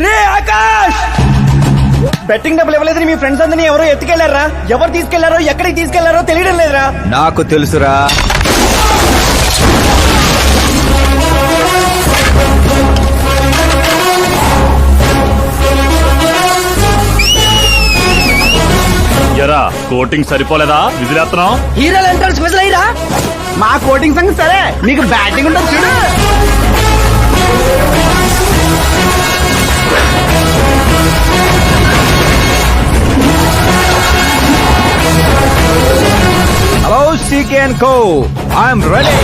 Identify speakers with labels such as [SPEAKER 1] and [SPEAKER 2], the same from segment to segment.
[SPEAKER 1] రే Akash, betting డబ్బులు ఇవ్వలేదని మీ friends అందరినీ ఎవరో ఎత్తుకెళ్లారా? ఎవరు తీసుకెళ్లారో ఎక్కడికి తీసుకెళ్లారో తెలియడం లేదురా.
[SPEAKER 2] నాకు తెలుసురా.
[SPEAKER 3] ఎరా కోటింగ్ సరిపోలేదా? విజిలేస్తున్నాం.
[SPEAKER 1] హీరోలు ఎంట్రన్స్ విజిల్ అయ్యిరా. మా కోటింగ్ సంగతి సరే, నీకు బ్యాటింగ్ ఉంటుంది చూడు.
[SPEAKER 2] Hello CK & Co, I'm ready.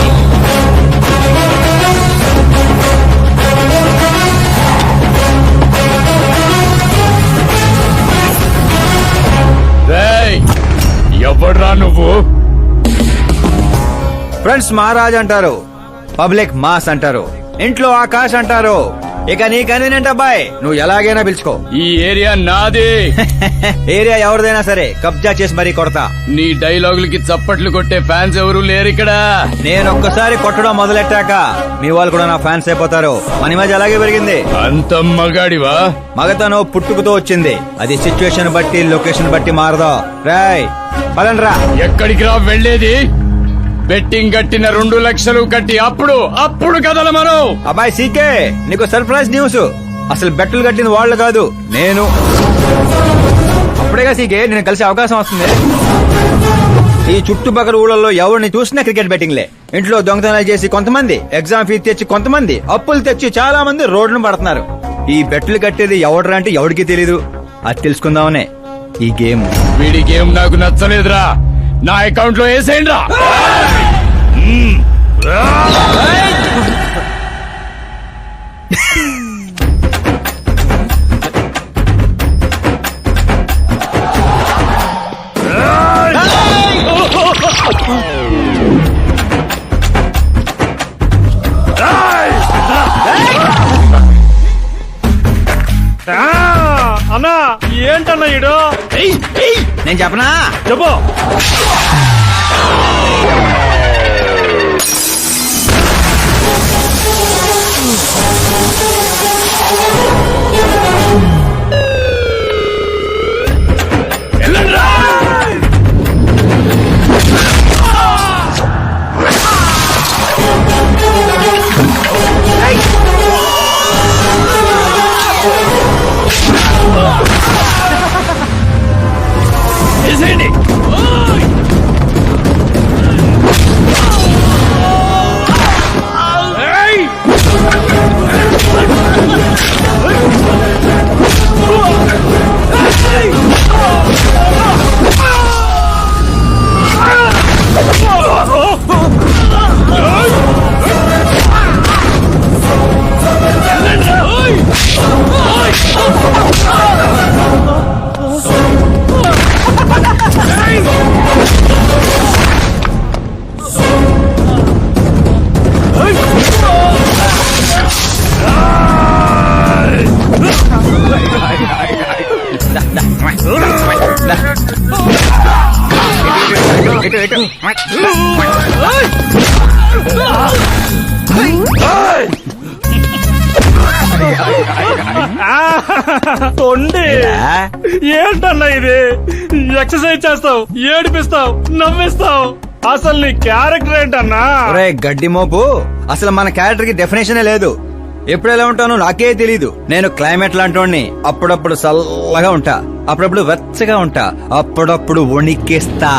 [SPEAKER 3] ఎవడ్రా నువ్వు?
[SPEAKER 2] ఫ్రెండ్స్ మహారాజ్ అంటారు, పబ్లిక్ మాస్ అంటారు, ఇంట్లో ఆకాష్ అంటారు. ఇక నీ కన్వీనియంట్ అబ్బాయి, నువ్వు ఎలాగైనా పిలుచుకో.
[SPEAKER 3] ఈ ఏరియా నాది.
[SPEAKER 2] ఏరియా ఎవరిదైనా సరే కబ్జా చేసి మరీ కొడతా.
[SPEAKER 3] నీ డైలాగులకి చప్పట్లు కొట్టే ఫ్యాన్స్ ఎవరు లేరు ఇక్కడ.
[SPEAKER 2] నేను ఒక్కసారి కొట్టడం మొదలెట్టాక మీ వాళ్ళు కూడా నా ఫ్యాన్స్ అయిపోతారు. మన ఇమేజ్ అలాగే పెరిగింది.
[SPEAKER 3] అంత మగాడివా?
[SPEAKER 2] మగతను పుట్టుకుతో వచ్చింది, అది సిచ్యువేషన్ బట్టి లొకేషన్ బట్టి మారదా. రాయ్ పదండ్రా.
[SPEAKER 3] ఎక్కడికి రా వెళ్ళేది? బెట్టింగ్ కట్టిన 2 లక్షలు కట్టి అప్పుడు కదల మనం.
[SPEAKER 2] అబ్బాయి CK, నీకు సర్ప్రైజ్ న్యూస్. అసలు బెట్టులు కట్టిన వాళ్ళు కాదు, నేను. అప్పుడేగా CK నేను కలిసే అవకాశం వస్తుంది. ఈ చుట్టుపక్కల ఊళ్ళల్లో ఎవరిని చూసినా క్రికెట్ బెట్టింగ్లే. ఇంట్లో దొంగతనాలు చేసి కొంతమంది, ఎగ్జామ్ ఫీజు తెచ్చి కొంతమంది, అప్పులు తెచ్చి చాలా మంది రోడ్లను పడుతున్నారు. ఈ బెట్టులు కట్టేది ఎవడరా అంటే ఎవడికి తెలీదు. అది తెలుసుకుందామనే ఈ గేమ్.
[SPEAKER 3] వీడి గేమ్ నాకు నచ్చలేదురా. నా అకౌంట్ లో వేసేయండి రా. అన్నా ఏంటన్నా ఈడు?
[SPEAKER 2] నేను చెప్పనా?
[SPEAKER 3] చెప్పు. ఏంటన్నా ఇది? ఎక్సర్సైజ్ చేస్తావు, ఏడిపిస్తావు, నవ్విస్తావు. అసలు నీ క్యారెక్టర్ ఏంటన్నా?
[SPEAKER 2] గడ్డి మోపు, అసలు మన క్యారెక్టర్ కి డెఫినేషనే లేదు. ఎప్పుడు ఎలా ఉంటానో నాకే తెలీదు. నేను క్లైమేట్ లాంటోడిని. అప్పుడప్పుడు చల్లగా ఉంటా, అప్పుడప్పుడు వెచ్చగా ఉంటా, అప్పుడప్పుడు వణికేస్తా.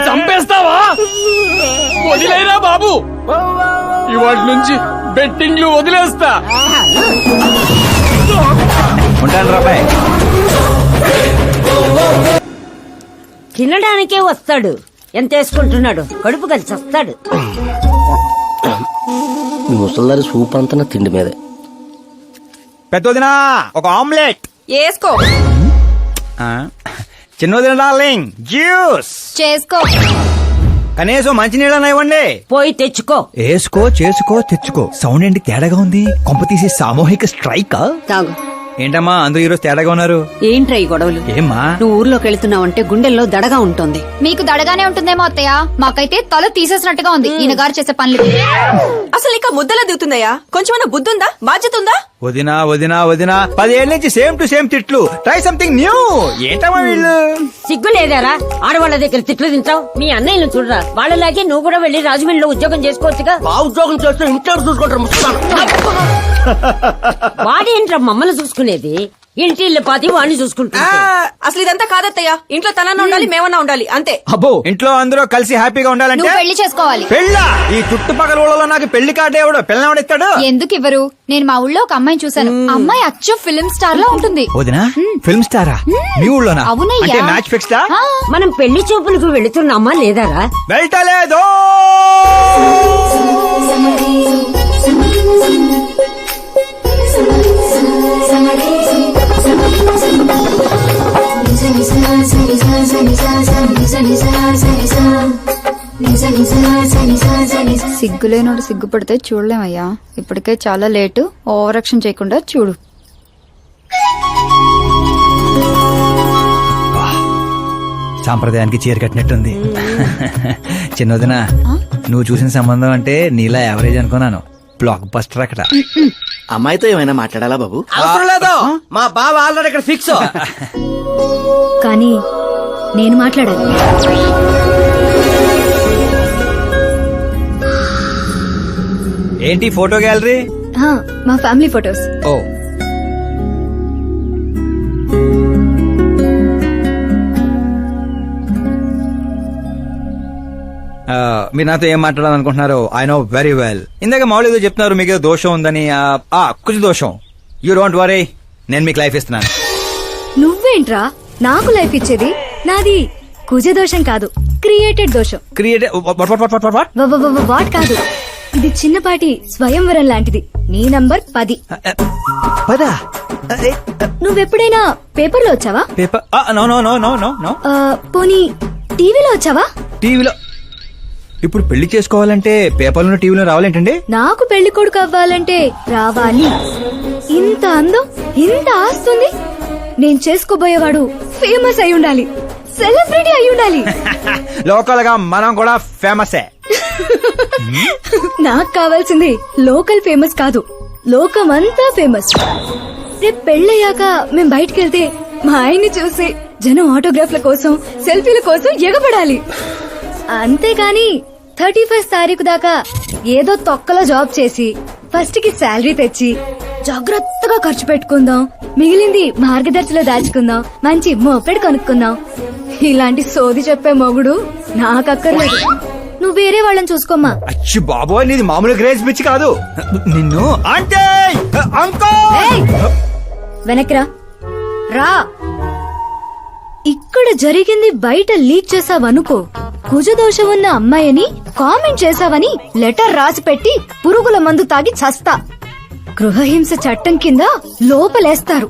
[SPEAKER 3] చంపేస్తావా? వదిలేరా బాబు, ఇవాటి నుంచి బెట్టింగ్లు వదిలేస్తా.
[SPEAKER 2] ఉంటాను రాబాయ్.
[SPEAKER 4] తినడానికే వస్తాడు, ఎంత వేసుకుంటున్నాడు, కడుపు కలిసి వస్తాడు.
[SPEAKER 5] ముసల్దారి సూప్ అంతా తిండి మీదే.
[SPEAKER 2] పెద్దదినా ఒక ఆమ్లెట్
[SPEAKER 6] వేసుకో.
[SPEAKER 2] చిన్నదిన డార్లింగ్ జ్యూస్
[SPEAKER 6] చేసుకో.
[SPEAKER 2] కనీసం మంచినీళ్ళన్నా ఇవ్వండి.
[SPEAKER 4] పోయి తెచ్చుకో.
[SPEAKER 2] వేసుకో, చేసుకో, తెచ్చుకో. సౌండ్ ఏంటి తేడాగా ఉంది? కొంప తీసి సామూహిక స్ట్రైక్.
[SPEAKER 4] తాగు.
[SPEAKER 2] ఏంటమ్మా అందరూ ఈరోజు తేడాగా ఉన్నారు?
[SPEAKER 6] ఏంట్రా ఈ గొడవలు?
[SPEAKER 2] ఏమ్మా
[SPEAKER 6] నువ్వు ఊర్లోకి వెళ్తున్నావంటే గుండెల్లో దడగా ఉంటుంది.
[SPEAKER 7] మీకు దడగానే ఉంటుందేమో అత్తయ్య, మాకైతే తల తీసేసినట్టుగా ఉంది ఈయన గారు చేసే పనులు.
[SPEAKER 8] అసలు ఇంకా ముద్దలా దిగుతున్నాయా? కొంచెమైనా బుద్ధి ఉందా? బాధ్యత ఉందా?
[SPEAKER 2] వదినా వదినా వదినా 10 ఏళ్ళ నుంచి సేమ్ టు సేమ్ తిట్లు. Try something new. ఏంటమ్మా వీళ్ళు?
[SPEAKER 4] సిగ్గు లేదారా ఆడవాళ్ళ దగ్గర తిట్లు తింటావు? మీ అన్నయ్యను చూడరా, వాళ్ళలాగే నువ్వు కూడా వెళ్ళి రాజమండ్రిలో ఉద్యోగం చేసుకోవచ్చుగా.
[SPEAKER 5] ఉద్యోగం చేస్తే ఇంట్లో చూసుకుంటారు
[SPEAKER 4] వాడేంట్రా మమ్మల్ని చూసుకునేది? ఇంటి ఇల్లు పాతి వాడిని చూసుకుంటా.
[SPEAKER 8] అసలు ఇదంతా కాదత్తయ్య. ఇంట్లో తనన్నా ఉండాలి, మేమన్నా ఉండాలి, అంతే.
[SPEAKER 2] అబ్బో ఇంట్లో అందరూ కలిసి హ్యాపీగా ఉండాలంటే
[SPEAKER 7] నువ్వు పెళ్లి చేసుకోవాలి.
[SPEAKER 2] పెళ్ళా? ఈ చుట్టుపక్కల ఊళ్ళలో నాకు పెళ్లి కార్డు ఎవడు పిల్లవాడిస్తాడు?
[SPEAKER 7] ఎందుకు ఇవ్వరు? నేను మా ఊళ్ళో ఒక అమ్మాయిని చూశాను. అమ్మాయి అచ్చు ఫిల్మ్ స్టార్ లో ఉంటుంది.
[SPEAKER 2] వదినా ఫిల్మ్ స్టారా? మీ ఊళ్ళోనా?
[SPEAKER 7] అవునయ్యా.
[SPEAKER 2] అంటే మ్యాచ్ ఫిక్స్డా?
[SPEAKER 7] ఆ,
[SPEAKER 4] మనం పెళ్లి చూపులకు వెళుతున్నామా లేదారా?
[SPEAKER 2] వెళ్ళటలేదు.
[SPEAKER 7] సిగ్గులేనోడు సిగ్గుపడితే చూడలేమయ్యా. ఇప్పటికే చాలా లేటు. ఓవర్ యాక్షన్ చేయకుండా చూడు.
[SPEAKER 2] సాంప్రదాయానికి చీర కట్టినట్టుంది. చిన్నదిన నువ్వు చూసిన సంబంధం అంటే నీలా యావరేజ్ అనుకున్నాను. బ్లాక్ బస్టర్ అక్కడ.
[SPEAKER 5] అమ్మాయితో ఏమైనా మాట్లాడాలా బాబు?
[SPEAKER 1] అవసరం లేదు, మా బావ ఆల్రెడీ ఇక్కడ ఫిక్స్.
[SPEAKER 7] కానీ నేను మాట్లాడాలి.
[SPEAKER 2] ఏంటి ఫోటో గ్యాలరీ?
[SPEAKER 7] మా ఫ్యామిలీ ఫొటోస్.
[SPEAKER 2] ఓ మీరు నాతో ఏం మాట్లాడాలనుకుంటున్నారు? I know very well. ఇందాక మామూలు ఏదో చెప్తున్నారు, మీకు ఏదో దోషం ఉందని. కొంచెం దోషం. యూ డోంట్ వరీ, నేను మీకు లైఫ్ ఇస్తున్నాను.
[SPEAKER 7] నువ్వేంట్రా నాకు లైఫ్ ఇచ్చేది? నాది కుజ దోషం కాదు, క్రియేటెడ్ దోషం.
[SPEAKER 2] క్రియేట్
[SPEAKER 7] వాట్ కాదు, ఇది చిన్నపాటి స్వయంవరం లాంటిది. నీ నంబర్ 10.
[SPEAKER 2] పదా
[SPEAKER 7] నువ్వెప్పుడైనా పేపర్లో వచ్చావా?
[SPEAKER 2] Paper? No no no no no no.
[SPEAKER 7] పోనీ టీవీలో వచ్చావా?
[SPEAKER 2] టీవీలో? ఇప్పుడు పెళ్లి చేసుకోవాలంటే పేపర్లో టీవీలో రావాలేంటండి?
[SPEAKER 7] నాకు పెళ్లి కొడుకు అవ్వాలంటే రావాలి. ఇంత అందం, ఇంత ఆస్తుంది. నేను చేసుకోబోయేవాడు ఫేమస్ అయి ఉండాలి, సెలబ్రిటీ అయి ఉండాలి.
[SPEAKER 2] లోకల్ గా మనం కూడా ఫేమసే.
[SPEAKER 7] నాకు కావాల్సింది లోకల్ ఫేమస్ కాదు, లోకమంతా ఫేమస్. రేపు పెళ్ళయ్యాక మేం బయటికి వెళ్తే మా ఆయన్ని చూసి జనం ఆటోగ్రాఫ్ల కోసం, సెల్ఫీల కోసం ఎగబడాలి. అంతేగాని 31st తారీఖు దాకా ఏదో తొక్కలో జాబ్ చేసి ఫస్ట్ కి శాలరీ తెచ్చి జాగ్రత్తగా ఖర్చు పెట్టుకుందాం, మిగిలింది మార్గదర్శిలో దాచుకుందాం, మంచి మోపెడు కొనుక్కుందాం. ఇలాంటి సోది చెప్పే మొగుడు నాకక్కర్లేదు. నువ్వు వేరే వాళ్ళని చూసుకోమ్మా.
[SPEAKER 2] అచ్చి బాబోయ్, నీది మామూలు గ్రేజ్ పిచ్చి కాదు. నిన్ను అంటే
[SPEAKER 7] వెనక్రా రా. ఇక్కడ జరిగింది బయట లీక్ చేసావనుకో, కుజదోషం ఉన్న అమ్మాయిని కామెంట్ చేసావని లెటర్ రాసి పెట్టి పురుగుల మందు తాగి చస్తా. గృహహింస చట్టం కింద లోపలేస్తారు.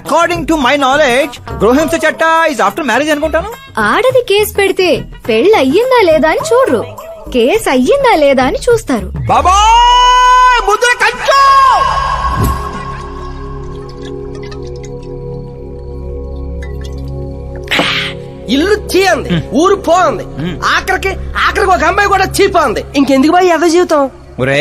[SPEAKER 2] అకార్డింగ్ టు మై నాలెడ్జ్ గృహహింస చట్ట ఇస్ ఆఫ్టర్ మ్యారేజ్ అనుకుంటాను.
[SPEAKER 7] ఆడది కేసు పెడితే పెళ్లి అయ్యిందా లేదా అని చూడరు, కేసు అయ్యిందా లేదా అని చూస్తారు.
[SPEAKER 2] బాబా ముద్ర కంచు.
[SPEAKER 1] ఇల్లు చీ అంది, ఊరు పో అంది, ఆఖరికి ఒక అమ్మాయి కూడా చీపా అంది. ఇంకెందుకు బాయ్ ఎద జీవితం?
[SPEAKER 2] ఒరే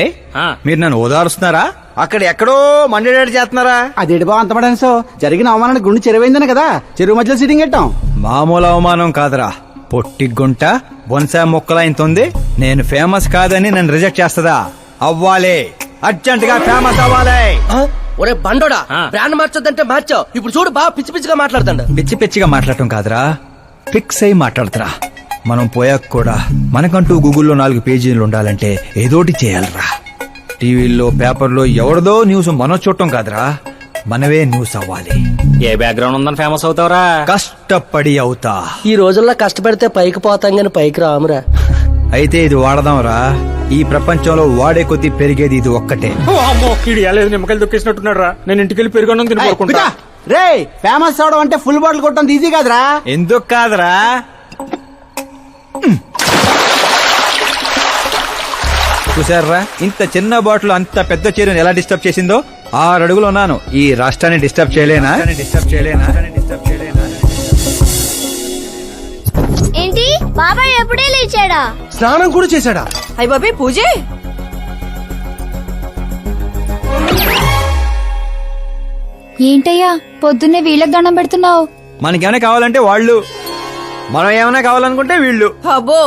[SPEAKER 2] మీరు నన్ను ఓదారుస్తున్నారా? అక్కడ ఎక్కడో మండేడాడు చేస్తున్నారా?
[SPEAKER 9] అదేడు బావ అంత పడాను. సో జరిగిన అవమానానికి గుండె చెరువైందనే కదా చెరువు మధ్యలో సిట్టింగ్ పెట్టాం.
[SPEAKER 2] మామూలు అవమానం కాదురా, పొట్టి గుంట బొన్సా మొక్కలైంతుంది. నేను ఫేమస్ కాదని నన్ను రిజెక్ట్ చేస్తదా? అవ్వాలి, అర్జెంట్ గా ఫేమస్ అవ్వాలి.
[SPEAKER 1] ఒరే బండోడా, బ్రాండ్ మార్చొద్దంటే మార్చావు. ఇప్పుడు చూడు బాగా పిచ్చి పిచ్చిగా మాట్లాడుతాడు.
[SPEAKER 2] పిచ్చి పిచ్చిగా మాట్లాడటం కాదురా, ఫిక్స్ అయి మాట్లాడుతురా. మనం పోయాక కూడా మనకంటూ గూగుల్లో 4 పేజీలు ఉండాలంటే ఏదోటి చేయాలరా. టీవీల్లో పేపర్లో ఎవరిదో న్యూస్ మనం చూడటం కాదురా, మనవే న్యూస్ అవ్వాలి.
[SPEAKER 5] ఏ బ్యాక్గ్రౌండ్ ఉందని ఫేమస్ అవుతావురా?
[SPEAKER 2] కష్టపడి అవుతా.
[SPEAKER 5] ఈ రోజుల్లో కష్టపడితే పైకి పోతాం గాని పైకి రామురా.
[SPEAKER 2] అయితే ఇది వాడదాంరా. ఈ ప్రపంచంలో వాడే కొద్దీ పెరిగేది ఇది ఒక్కటే.
[SPEAKER 3] నిమ్మకాయలు దొక్కేసినట్టున్నాడు రా. నేను ఇంటికి వెళ్ళి పెరుగొన్నం తిని కోరుకుంటా.
[SPEAKER 9] రే ఫేమస్ అవడం అంటే ఫుల్ బాటిల్ కొట్టడం ఈజీ కాదురా.
[SPEAKER 2] ఎందుకు కాదురా? చూసారా ఇంత చిన్న బాటిల్ అంత పెద్ద చీరను ఎలా డిస్టర్బ్ చేసిందో? 6 అడుగులు ఉన్నాను. ఈ రాష్ట్రాన్ని డిస్టర్బ్ చేయలేనా?
[SPEAKER 7] ఏంటి బాబాయ్ ఎప్పుడే లేచాడా?
[SPEAKER 1] స్నానం కూడా చేశాడా?
[SPEAKER 8] అయ్య బాబే పూజే.
[SPEAKER 7] ఏంటయ్యా పొద్దున్నే వీళ్ళకి దండం పెడుతున్నావు?
[SPEAKER 2] మనకేమైనా కావాలంటే వాళ్ళు, మనం ఏమైనా కావాలనుకుంటే వీళ్ళు.
[SPEAKER 8] అబ్బో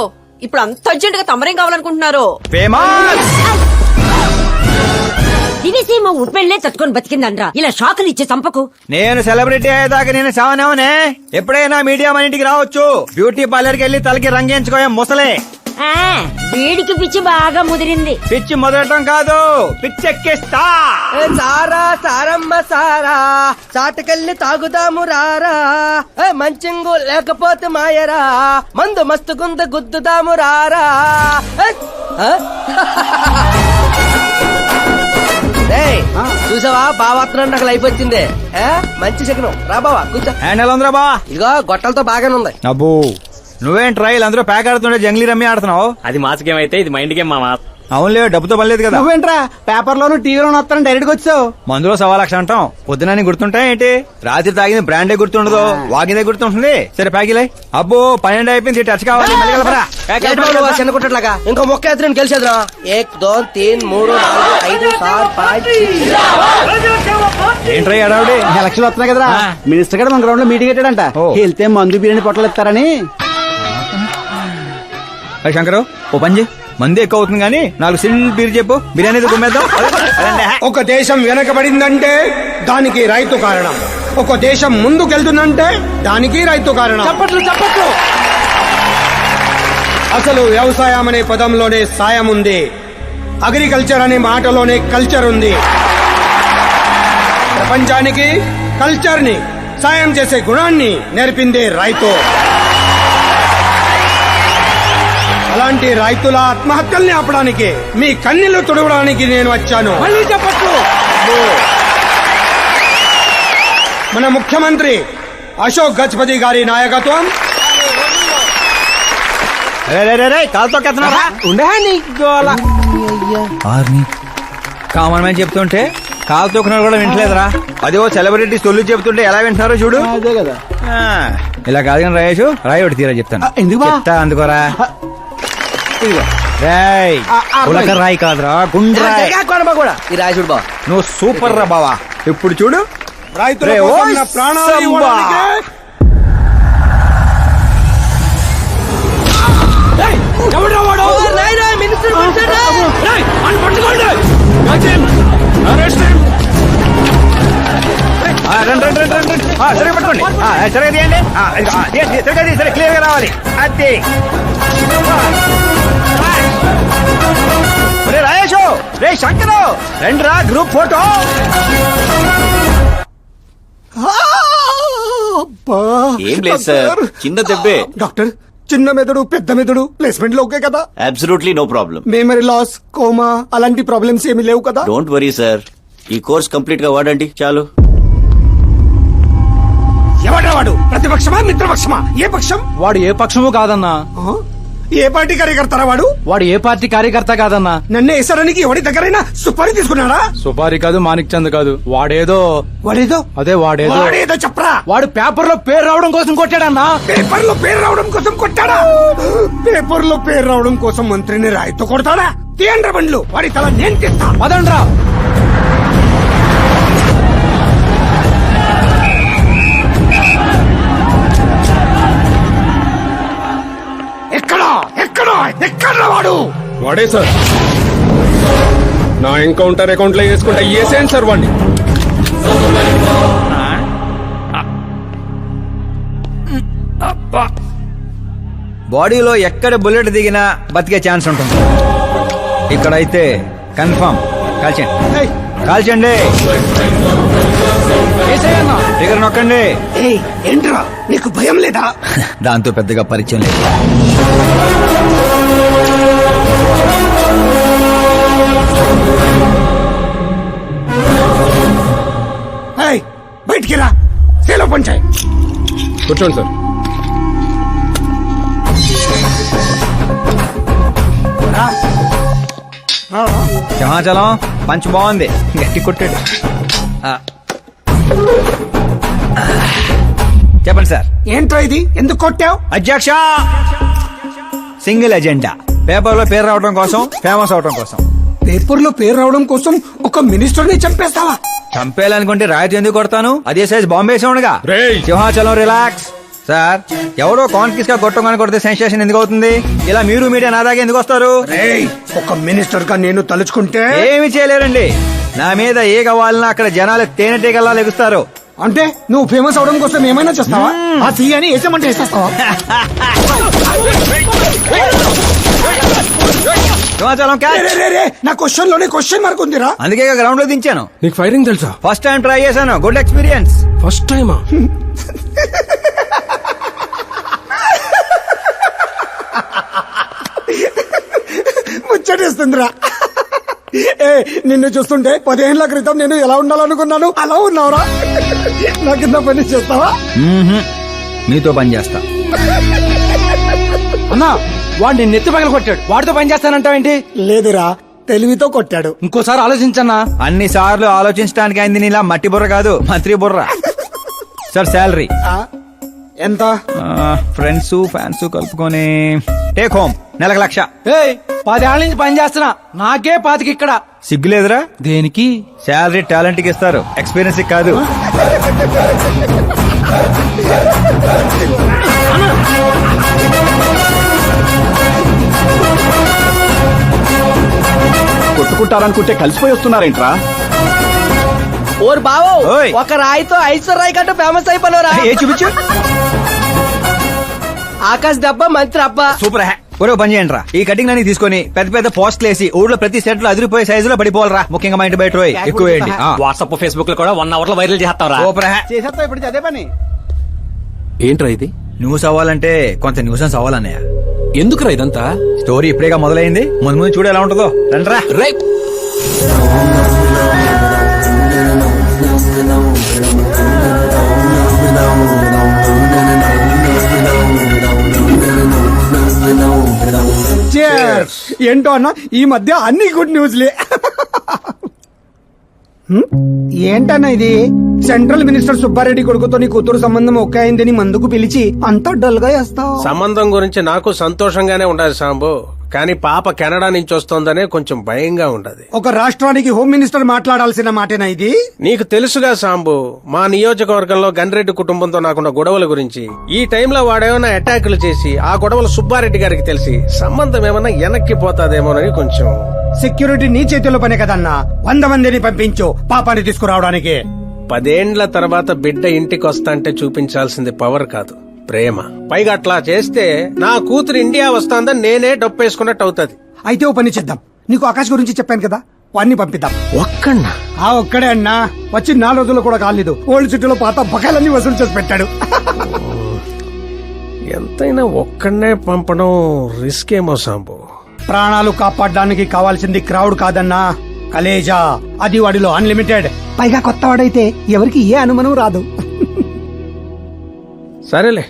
[SPEAKER 8] ఇప్పుడు అంత అర్జెంట్ గా తమరేం కావాలనుకుంటున్నారు?
[SPEAKER 2] ఫేమస్.
[SPEAKER 4] దివిసీమ ఉప్పెళ్లే తట్టుకొని బతికిందనరా. ఇలా షాకులు ఇచ్చే చంపకు.
[SPEAKER 2] నేను సెలబ్రిటీ అయ్యేదాకా నేను సావనేవనే. ఎప్పుడైనా మీడియా మన ఇంటికి రావచ్చు. బ్యూటీ పార్లర్కి వెళ్ళి తలకి రంగేయించుకోయా ముసలే.
[SPEAKER 4] ఆ, వీడికి పిచ్చి బాగా ముదిరింది.
[SPEAKER 2] పిచ్చి మొదలటం కాదు, పిచ్చెక్కిస్తా.
[SPEAKER 5] సారా సారమ్మ సారా చాటకెళ్ళి తాగుదాము రారా. మంచింగు లేకపోతే మాయరా, మందు మస్తు గుంద గుద్దుదాము రారా. చూసావా బావాత్రం నాకు లైఫ్ వచ్చింది. మంచి శకనం. రా బావా కూర్చో.
[SPEAKER 2] హ్యాండ్ ఎలా ఉందిరా బా?
[SPEAKER 5] ఇదిగో గొట్టలతో బాగానే ఉంది.
[SPEAKER 2] అబ్బో నువ్వేం ట్రైల్ అందరూ ప్యాక్ ఆడుతుండే జంగ్లీ రమ్మి ఆడుతున్నావు.
[SPEAKER 5] అది మాస్ గేమ్ అయితే ఇది మైండ్ గేమ్ మామా.
[SPEAKER 2] అవునులే, డబ్బుతో పనిలేదు కదా.
[SPEAKER 9] నువ్వేంట్రా పేపర్ లోను టీవీలోను వస్తాను డైరెక్ట్ గా వచ్చావు.
[SPEAKER 2] మందులో 1,00,000 అంటాం. పొద్దునని గుర్తుంటాయి ఏంటి? రాత్రి తాగింది బ్రాండే గుర్తుండదు, వాగిందే గుర్తుంటుంది. సరే ప్యాకిలే. అబ్బో 12 అయిపోయింది, టచ్ కావాలి. మళ్ళీ కలపరా.
[SPEAKER 5] చిన్న కుట్టట్లాగా ఇంకో మొక్క ఎత్తుని గెలిచేద్రా. 1 2 3 4 5 6 5
[SPEAKER 2] ఏంట్రై అడావుడి?
[SPEAKER 9] ఎలక్షన్ వస్తున్నాయి కదరా, మినిస్టర్ గారు మన గ్రౌండ్ లో మీటింగ్ పెట్టాడంట.
[SPEAKER 2] ఓ.
[SPEAKER 9] వెళ్తే మందు బిర్యానీ పొట్టలు ఇస్తారని.
[SPEAKER 2] శంకరు ఓ పంజి, మంది ఎక్కువ అవుతుంది కానీ 4 సిల్ బీర్ చెప్పు, బిర్యానీ గుమ్మేద్దాం.
[SPEAKER 10] ఒక దేశం వెనకబడిందంటే దానికి రైతు కారణం. ఒక దేశం ముందుకెళ్తుందంటే దానికి రైతు కారణం.
[SPEAKER 9] చప్పట్లు చప్పట్లు.
[SPEAKER 10] అసలు వ్యవసాయం అనే పదంలోనే సాయం ఉంది. అగ్రికల్చర్ అనే మాటలోనే కల్చర్ ఉంది. ప్రపంచానికి కల్చర్ ని, సాయం చేసే గుణాన్ని నేర్పిందే రైతు. అలాంటి రైతుల ఆత్మహత్యల్ని ఆపడానికి, మీ కన్నీళ్లు తుడవడానికి నేను వచ్చాను.
[SPEAKER 9] మళ్ళీ చప్పట్లు.
[SPEAKER 10] మన ముఖ్యమంత్రి అశోక్ గజపతి గారి నాయకత్వం,
[SPEAKER 2] కాలుతో కెత్తనారా? కామన్ మ్యాన్ చెప్తుంటే కాలు తొక్కున్నారు కూడా వింటలేదురా. అదే సెలబ్రిటీ సొల్లు చెప్తుంటే ఎలా వింటున్నారో చూడు.
[SPEAKER 9] అదే కదా.
[SPEAKER 2] ఇలా కాదు కానీ రాయేషు, రాయి ఒకటి తీరా చెప్తాను.
[SPEAKER 9] ఎందుకు బా?
[SPEAKER 2] చెప్తా అందుకోరా. రాయ్ ఉలక రాయి కాదురా, గుండ్రాయ్.
[SPEAKER 5] కూడా ఈ రాజుడు బా.
[SPEAKER 2] నువ్వు సూపర్ రా బావా. ఇప్పుడు చూడు,
[SPEAKER 10] రైతుల
[SPEAKER 2] రే,
[SPEAKER 10] కోసం
[SPEAKER 2] ఓయ్
[SPEAKER 10] నా ప్రాణాలు
[SPEAKER 2] సంబా.
[SPEAKER 10] ఇవ్వడానికే
[SPEAKER 2] రండి రండి రండి రండి. సరిగ్గా పట్టుకోండి, సరిగ్గా తీయండి. సరిగ్గా తీ, సరే క్లియర్ గా రావాలి. అది రే రాయేషు, రే శంకరు, రండి రా గ్రూప్ ఫోటో.
[SPEAKER 11] ఏం లేదు సార్, చిన్న దెబ్బే.
[SPEAKER 10] డాక్టర్, చిన్న మెదడు పెద్ద మెదడు ప్లేస్మెంట్ లో ఓకే కదా?
[SPEAKER 11] Absolutely no problem.
[SPEAKER 10] Memory loss, coma అలాంటి ప్రాబ్లమ్స్ ఏమీ లేవు కదా?
[SPEAKER 11] డోంట్ వరీ సార్, ఈ కోర్స్ కంప్లీట్ గా వాడండి చాలు.
[SPEAKER 10] ఎవడా వాడు? ప్రతిపక్షమా మిత్రపక్షమా? ఏ పక్షం?
[SPEAKER 9] వాడు ఏ పక్షము కాదన్నా.
[SPEAKER 10] ఏ పార్టీ కార్యకర్తారా వాడు?
[SPEAKER 9] వాడు ఏ పార్టీ కార్యకర్త కాదన్నా.
[SPEAKER 10] నన్ను వేసడానికి ఎవడి దగ్గరైనా సుపారీ తీసుకున్నాడా?
[SPEAKER 9] సుపారి కాదు, మాణిక్ చంద్ కాదు. వాడేదో అదే
[SPEAKER 10] వాడేదో చెప్పరా.
[SPEAKER 9] వాడు పేపర్ లో పేరు రావడం కోసం కొట్టాడన్నా.
[SPEAKER 10] పేపర్ లో పేరు రావడం కోసం కొట్టాడా? పేపర్ లో పేరు రావడం కోసం మంత్రిని రాయితో కొడతాడా? తీయండ్ర బండ్లు, వాడి తల నేను తీస్తా.
[SPEAKER 9] పదండ్రా.
[SPEAKER 10] ఎక్కడ వాడు?
[SPEAKER 3] వాడే సార్, నా ఎన్కౌంటర్ అకౌంట్ లో వేసుకుంటా ఏసేయండి సార్ వాడిని.
[SPEAKER 2] బాడీలో ఎక్కడ బుల్లెట్ దిగినా బతికే ఛాన్స్ ఉంటుంది. ఇక్కడైతే కన్ఫర్మ్. కాల్చండి, కాల్చండి. దగ్గర నొక్కండి.
[SPEAKER 10] ఏంట్రా నీకు భయం లేదా?
[SPEAKER 2] దాంతో పెద్దగా పరిచయం లేదు.
[SPEAKER 10] బయటికి రా, సేలో పంచాయి.
[SPEAKER 3] కూర్చోండి సార్.
[SPEAKER 2] సింహాచలం పంచ్ బాగుంది, గట్టి కొట్టాడు. ఆ. చెప్పండి సార్.
[SPEAKER 10] ఏంట్రా ఇది, ఎందుకు కొట్టావు?
[SPEAKER 2] అధ్యక్ష, సింగిల్ ఎజెండా, పేపర్ లో పేరు రావడం కోసం, ఫేమస్ అవడం కోసం.
[SPEAKER 10] పేపర్ లో పేరు రావడం కోసం ఒక మినిస్టర్ ని చంపేస్తావా?
[SPEAKER 2] చంపేయాలనుకుంటే రాయితీ ఎందుకు కొడతాను? అదే సైజ్ బాంబే సౌండ్గా. సింహాచలం రిలాక్స్. సార్, ఎవడో కాన్ఫిస్ గా కొట్టగానే కొడితే సెన్సేషన్ ఎందుకు అవుతుంది? ఇలా మీరు మీడియా నా దాకా ఎందుకు వస్తారు?
[SPEAKER 10] ఒక మినిస్టర్ గా నేను తలుచుకుంటే
[SPEAKER 2] ఏమి చేయలేరండి. నా మీద ఏ కావాలన్నా అక్కడ జనాలు తేనెటీగల్లా లెగుస్తారు.
[SPEAKER 10] అంటే నువ్వు ఫేమస్ అవడం కోసం ఏమైనా చేస్తావా? ఆ సీఎని వేసామంటే వేసేస్తావా?
[SPEAKER 2] సింహాచలం క్యాచ్.
[SPEAKER 10] నా క్వశ్చన్ లోనే క్వశ్చన్ మార్క్ ఉందిరా.
[SPEAKER 2] అందుకే గ్రౌండ్ లో దించాను.
[SPEAKER 10] నీకు ఫైరింగ్ తెలుసా?
[SPEAKER 2] ఫస్ట్ టైం ట్రై చేశాను, గుడ్ ఎక్స్పీరియన్స్.
[SPEAKER 10] ఫస్ట్ టైమా? ముచ్చటేస్తుందిరా. నిన్ను చూస్తుంటే 10 ఏళ్ల క్రితం నేను ఎలా ఉండాలనుకున్నాను అలా ఉన్నావురా. నా కింద పని చేస్తావా?
[SPEAKER 2] మీతో పని చేస్తా.
[SPEAKER 9] అన్నా, వాడు నిన్ను ఎత్తి పగల కొట్టాడు, వాడితో పని చేస్తానంటావేంటి?
[SPEAKER 10] లేదురా, తెలివితో కొట్టాడు.
[SPEAKER 9] ఇంకోసారి ఆలోచించన్నా.
[SPEAKER 2] అన్ని సార్లు ఆలోచించడానికి అయింది నీలా మట్టి బుర్ర కాదు, మంత్రి బుర్ర. సార్ శాలరీ
[SPEAKER 10] ఎంత?
[SPEAKER 2] ఫ్రెండ్స్ ఫ్యాన్స్ కలుపుకొని టేక్ హోమ్ నెలకు 1,00,000.
[SPEAKER 9] 10 ఏళ్ల నుంచి పని చేస్తున్నా, నాకే 25 ఇక్కడ.
[SPEAKER 2] సిగ్గులేదురా?
[SPEAKER 9] దేనికి?
[SPEAKER 2] శాలరీ టాలెంట్ కి ఇస్తారు, ఎక్స్పీరియన్స్ కాదు.
[SPEAKER 1] కొట్టుకుంటారనుకుంటే కలిసిపోయి వస్తున్నారేంట్రా?
[SPEAKER 5] ఓరు బావో,
[SPEAKER 2] ఓయ్.
[SPEAKER 5] ఒక రాయితో ఐశ్వర్ రాయ్ కంటూ ఫేమస్ అయిపోయినరా.
[SPEAKER 2] ఏ చూపించు.
[SPEAKER 5] ఆకాశ్ దెబ్బ మంత్రి అబ్బా.
[SPEAKER 2] సూపర్ హ్యా. ఒరే పని చేయండి రా, ఈ కటింగ్ అన్ని తీసుకొని పెద్ద పెద్ద పోస్టులు వేసి ఊళ్ళో ప్రతి సెట్ లో అదిరిపోయే సైజులో పడిపోవాలరా. ముఖ్యంగా మా ఇంటి బయట రోయ్ ఎక్కువ వేయండి.
[SPEAKER 1] వాట్సాప్ ఫేస్బుక్ లో కూడా 1 hour లో వైరల్ చేస్తారా?
[SPEAKER 2] సూపర్ హ్యా.
[SPEAKER 9] చేసేస్తా ఇప్పుడు అదే పని.
[SPEAKER 1] ఏంట్రా ఇది?
[SPEAKER 2] న్యూస్ అవ్వాలంటే కొంత న్యూసెన్స్ అవ్వాలన్నయ్య.
[SPEAKER 1] ఎందుకురా ఇదంతా?
[SPEAKER 2] స్టోరీ ఇప్పుడేగా మొదలైంది, ముందు ముందు చూడు ఎలా ఉంటుందో. రండ్రా.
[SPEAKER 1] రైట్.
[SPEAKER 10] ఏంటో అన్న, ఈ మధ్య అన్ని గుడ్ న్యూస్లే. ఏంటన్నా ఇది? సెంట్రల్ మినిస్టర్ సుబ్బారెడ్డి కొడుకుతో నీ కూతురు సంబంధం ఒకే అయిందని మందుకు పిలిచి అంత డల్ గా వేస్తావు.
[SPEAKER 12] సంబంధం గురించి నాకు సంతోషంగానే ఉండదు సాంబు, కానీ పాప కెనడా నుంచి వస్తోందనే కొంచెం భయంగా ఉండదు.
[SPEAKER 10] ఒక రాష్ట్రానికి హోమ్ మినిస్టర్ మాట్లాడాల్సిన మాటేనా ఇది?
[SPEAKER 12] నీకు తెలుసుగా సాంబు, మా నియోజకవర్గంలో గన్రెడ్డి కుటుంబంతో నాకున్న గొడవల గురించి. ఈ టైంలో వాడేమన్నా అటాకులు చేసి ఆ గొడవలు సుబ్బారెడ్డి గారికి తెలిసి సంబంధం ఏమన్నా వెనక్కి పోతాదేమోనని కొంచెం.
[SPEAKER 10] సెక్యూరిటీ నీ చేతిలో పనే కదన్నా. 100 మందిని పంపించు పాపాన్ని తీసుకురావడానికి.
[SPEAKER 12] 10 ఏండ్ల తర్వాత బిడ్డ ఇంటికి వస్తాంటే చూపించాల్సింది పవర్ కాదు, ప్రేమ. పైగా అట్లా చేస్తే నా కూతురు ఇండియా వస్తాందని నేనే డప్పేసుకున్నట్టు అవుతుంది.
[SPEAKER 10] అయితే ఓ పని చేద్దాం, నీకు ఆకాశ్ గురించి చెప్పాను కదా, వాడిని పంపిద్దాం.
[SPEAKER 12] ఒక్కన్నా?
[SPEAKER 10] ఆ ఒక్కడే అన్నా, వచ్చి 4 రోజులు కూడా కాలేదు. ఓల్డ్ సిటీలో పాత బకాయిలన్నీ వసూలు చేసి పెట్టాడు.
[SPEAKER 12] ఎంతైనా ఒక్కడనే పంపడం రిస్క్ ఏమో సాంబు.
[SPEAKER 10] ప్రాణాలు కాపాడడానికి కావాల్సింది క్రౌడ్ కాదన్నా, కలేజా. అది వాడిలో అన్లిమిటెడ్. పైగా కొత్త వాడైతే ఎవరికి ఏ అనుమానం రాదు.
[SPEAKER 12] సరేలే,